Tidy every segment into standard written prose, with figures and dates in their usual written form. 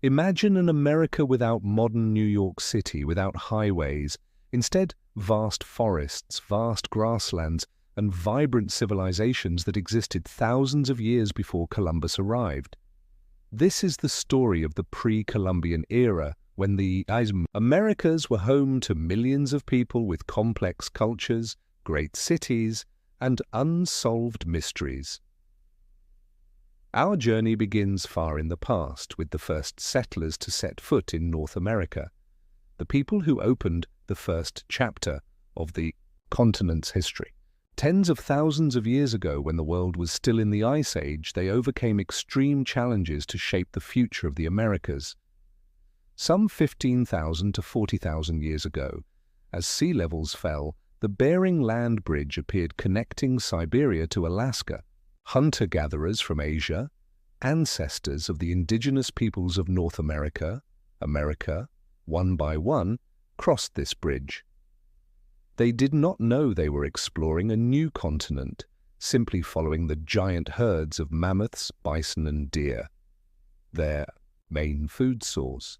Imagine an America without modern New York City, without highways. Instead, vast forests, vast grasslands, and vibrant civilizations that existed thousands of years before Columbus arrived. This is the story of the pre-Columbian era, when the Americas were home to millions of people with complex cultures, great cities, and unsolved mysteries. Our journey begins far in the past, with the first settlers to set foot in North America, the people who opened the first chapter of the continent's history. Tens of thousands of years ago, when the world was still in the Ice Age, they overcame extreme challenges to shape the future of the Americas. Some 15,000 to 40,000 years ago, as sea levels fell, the Bering Land Bridge appeared, connecting Siberia to Alaska. Hunter-gatherers from Asia, ancestors of the indigenous peoples of North America, one by one, crossed this bridge. They did not know they were exploring a new continent, simply following the giant herds of mammoths, bison, and deer, their main food source.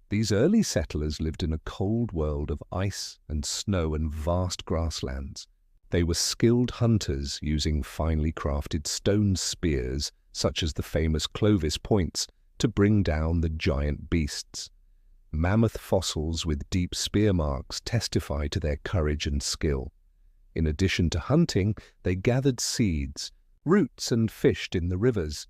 These early settlers lived in a cold world of ice and snow and vast grasslands. They were skilled hunters, using finely crafted stone spears, such as the famous Clovis points, to bring down the giant beasts. Mammoth fossils with deep spear marks testify to their courage and skill. In addition to hunting, they gathered seeds, roots, and fished in the rivers.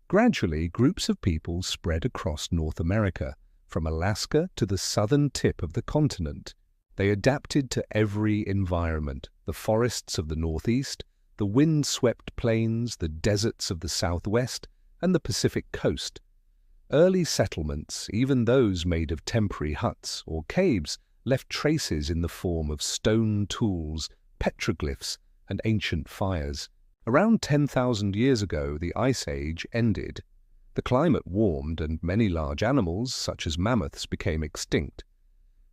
Gradually, groups of people spread across North America, from Alaska to the southern tip of the continent. They adapted to every environment: the forests of the northeast, the wind-swept plains, the deserts of the southwest, and the Pacific coast. Early settlements, even those made of temporary huts or caves, left traces in the form of stone tools, petroglyphs, and ancient fires. Around 10,000 years ago, the Ice Age ended. The climate warmed, and many large animals, such as mammoths, became extinct.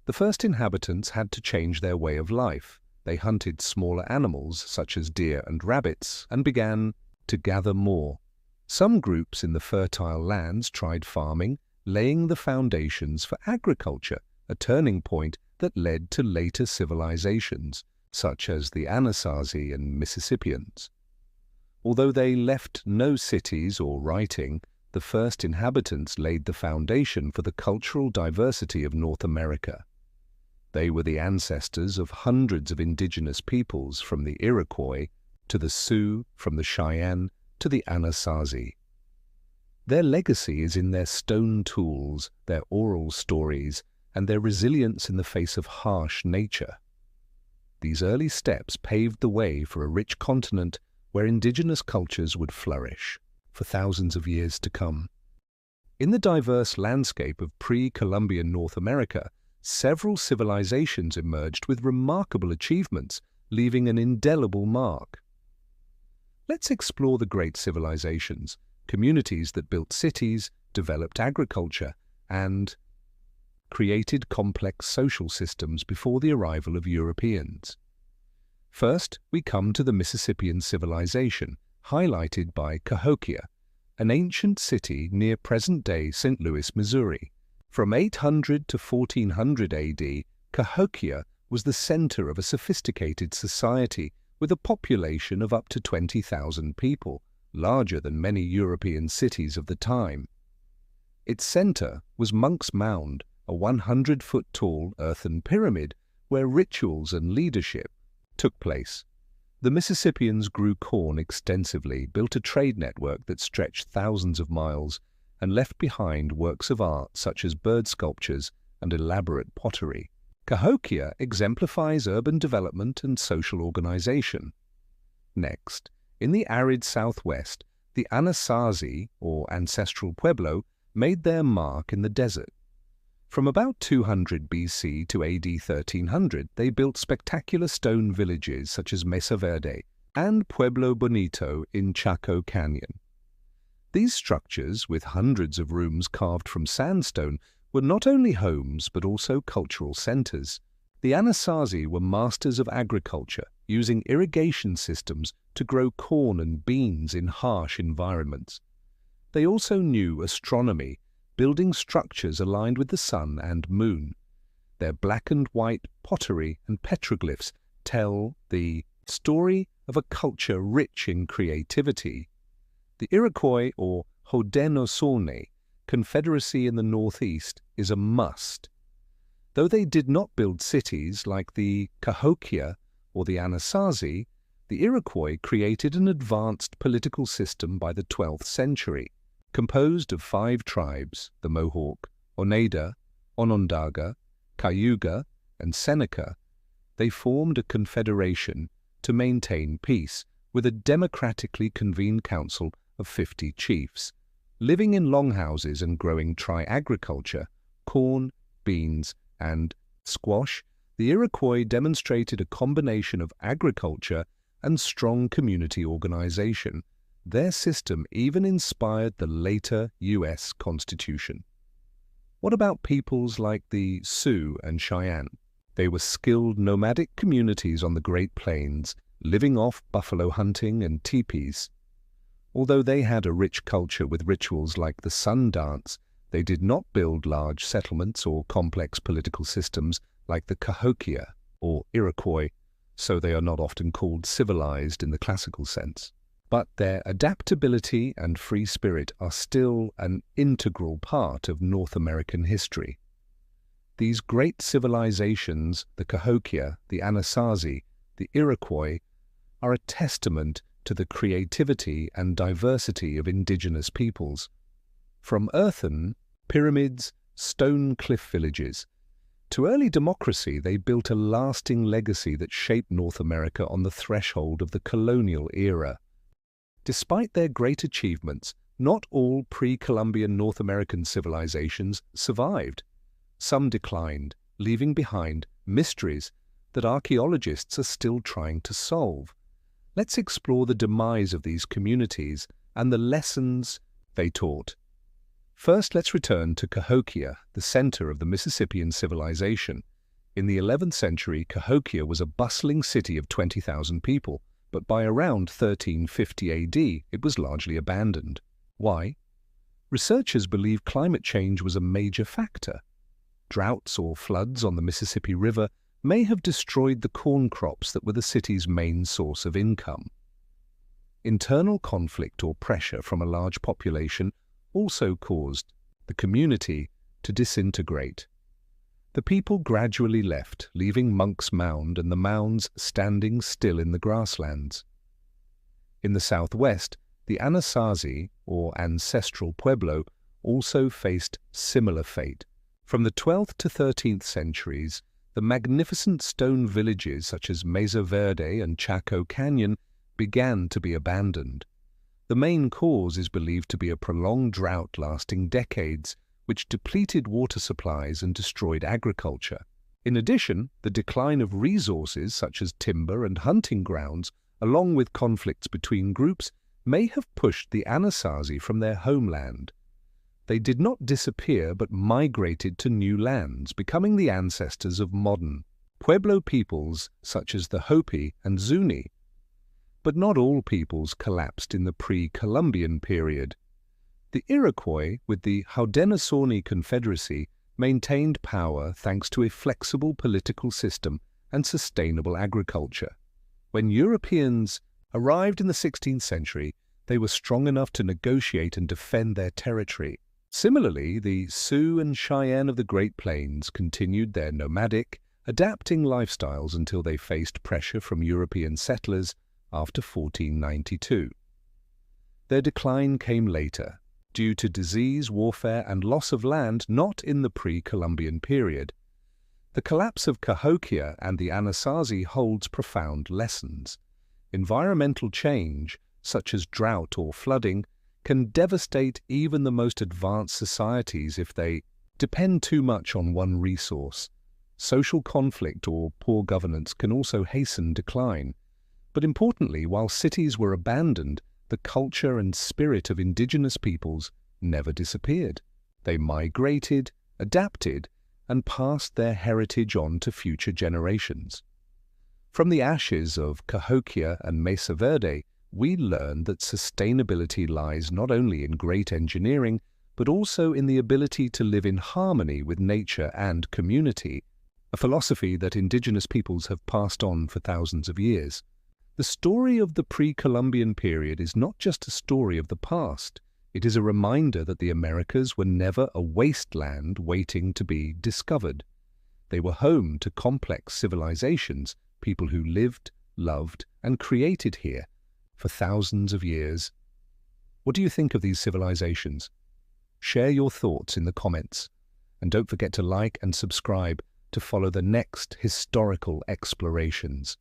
The first inhabitants had to change their way of life. They hunted smaller animals, such as deer and rabbits, and began to gather more. Some groups in the fertile lands tried farming, laying the foundations for agriculture, a turning point that led to later civilizations, such as the Anasazi and Mississippians. Although they left no cities or writing, the first inhabitants laid the foundation for the cultural diversity of North America. They were the ancestors of hundreds of indigenous peoples, from the Iroquois to the Sioux, from the Cheyenne to the Anasazi. Their legacy is in their stone tools, their oral stories, and their resilience in the face of harsh nature. These early steps paved the way for a rich continent where indigenous cultures would flourish for thousands of years to come. In the diverse landscape of pre-Columbian North America, several civilizations emerged with remarkable achievements, leaving an indelible mark. Let's explore the great civilizations, communities that built cities, developed agriculture, and created complex social systems before the arrival of Europeans. First, we come to the Mississippian civilization, highlighted by Cahokia, an ancient city near present-day St. Louis, Missouri. From 800 to 1400 AD, Cahokia was the center of a sophisticated society with a population of up to 20,000 people, larger than many European cities of the time. Its center was Monk's Mound, a 100-foot-tall earthen pyramid where rituals and leadership took place. The Mississippians grew corn extensively, built a trade network that stretched thousands of miles, and left behind works of art such as bird sculptures and elaborate pottery. Cahokia exemplifies urban development and social organization. Next, in the arid southwest, the Anasazi, or ancestral Pueblo, made their mark in the desert. From about 200 BC to AD 1300, they built spectacular stone villages such as Mesa Verde and Pueblo Bonito in Chaco Canyon. These structures, with hundreds of rooms carved from sandstone, were not only homes but also cultural centers. The Anasazi were masters of agriculture, using irrigation systems to grow corn and beans in harsh environments. They also knew astronomy, building structures aligned with the sun and moon. Their black and white pottery and petroglyphs tell the story of a culture rich in creativity. The Iroquois, or Haudenosaunee, confederacy in the northeast is a must. Though they did not build cities like the Cahokia or the Anasazi, the Iroquois created an advanced political system by the 12th century, composed of 5 tribes, the Mohawk, Oneida, Onondaga, Cayuga, and Seneca. They formed a confederation to maintain peace with a democratically convened council of 50 chiefs, living in longhouses and growing tri-agriculture, corn, beans, and squash. The Iroquois demonstrated a combination of agriculture and strong community organization. Their system even inspired the later U.S. Constitution. What about peoples like the Sioux and Cheyenne? They were skilled nomadic communities on the Great Plains, living off buffalo hunting and teepees. Although they had a rich culture with rituals like the sun dance, they did not build large settlements or complex political systems like the Cahokia or Iroquois, so they are not often called civilized in the classical sense. But their adaptability and free spirit are still an integral part of North American history. These great civilizations, the Cahokia, the Anasazi, the Iroquois, are a testament to the creativity and diversity of indigenous peoples. From earthen pyramids, stone cliff villages, to early democracy, they built a lasting legacy that shaped North America on the threshold of the colonial era. Despite their great achievements, not all pre-Columbian North American civilizations survived. Some declined, leaving behind mysteries that archaeologists are still trying to solve. Let's explore the demise of these communities and the lessons they taught. First, let's return to Cahokia, the center of the Mississippian civilization. In the 11th century, Cahokia was a bustling city of 20,000 people, but by around 1350 AD, it was largely abandoned. Why? Researchers believe climate change was a major factor. Droughts or floods on the Mississippi River may have destroyed the corn crops that were the city's main source of income. Internal conflict or pressure from a large population also caused the community to disintegrate. The people gradually left, leaving Monk's Mound and the mounds standing still in the grasslands. In the southwest, the Anasazi, or ancestral Pueblo, also faced similar fate. From the 12th to 13th centuries, the magnificent stone villages such as Mesa Verde and Chaco Canyon began to be abandoned. The main cause is believed to be a prolonged drought lasting decades, which depleted water supplies and destroyed agriculture. In addition, the decline of resources such as timber and hunting grounds, along with conflicts between groups, may have pushed the Anasazi from their homeland. They did not disappear but migrated to new lands, becoming the ancestors of modern Pueblo peoples such as the Hopi and Zuni. But not all peoples collapsed in the pre-Columbian period. The Iroquois, with the Haudenosaunee Confederacy, maintained power thanks to a flexible political system and sustainable agriculture. When Europeans arrived in the 16th century, they were strong enough to negotiate and defend their territory. Similarly, the Sioux and Cheyenne of the Great Plains continued their nomadic, adapting lifestyles until they faced pressure from European settlers after 1492. Their decline came later, due to disease, warfare, and loss of land not in the pre-Columbian period. The collapse of Cahokia and the Anasazi holds profound lessons. Environmental change, such as drought or flooding, can devastate even the most advanced societies if they depend too much on one resource. Social conflict or poor governance can also hasten decline. But importantly, while cities were abandoned, the culture and spirit of indigenous peoples never disappeared. They migrated, adapted, and passed their heritage on to future generations. From the ashes of Cahokia and Mesa Verde, we learn that sustainability lies not only in great engineering, but also in the ability to live in harmony with nature and community, a philosophy that indigenous peoples have passed on for thousands of years. The story of the pre-Columbian period is not just a story of the past. It is a reminder that the Americas were never a wasteland waiting to be discovered. They were home to complex civilizations, people who lived, loved, and created here for thousands of years. What do you think of these civilizations? Share your thoughts in the comments, and don't forget to like and subscribe to follow the next historical explorations.